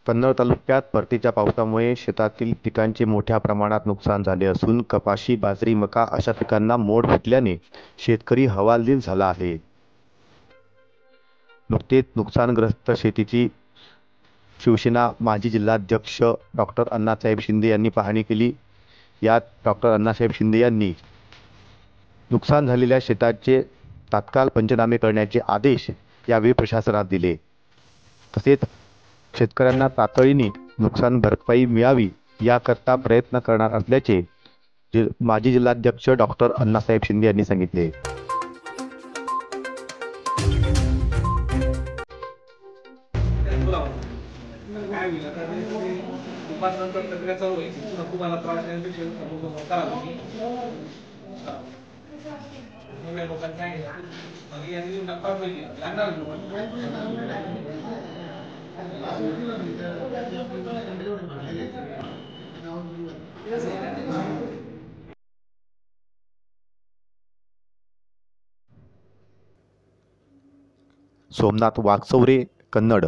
कन्नड तालुक्यात परतीच्या पावसामुळे शेतातील पिकांचे मोठ्या प्रमाणात नुकसान झाले असून कपाशी, बाजरी, मका अशा पिकांना मोड फुटल्याने शेतकरी हवालदिल झाला आहे। नुकतेच नुकसानग्रस्त शेतीची शिवसेना माजी जिल्हाध्यक्ष डॉक्टर अण्णासाहेब शिंदे यांनी पाहणी केली। यात डॉक्टर अण्णासाहेब शिंदे यांनी नुकसान झालेल्या शेताचे तात्काळ पंचनामे करण्याचे आदेश यावेळी प्रशासनास दिले। तसेच शेतकऱ्यांना तातडीने नुकसान भरपाई मिळावी याकरता प्रयत्न करणार असल्याचे माजी जिल्हाध्यक्ष डॉक्टर अण्णासाहेब शिंदे यांनी सांगितले। सोमनाथ वागचौरे, कन्नड।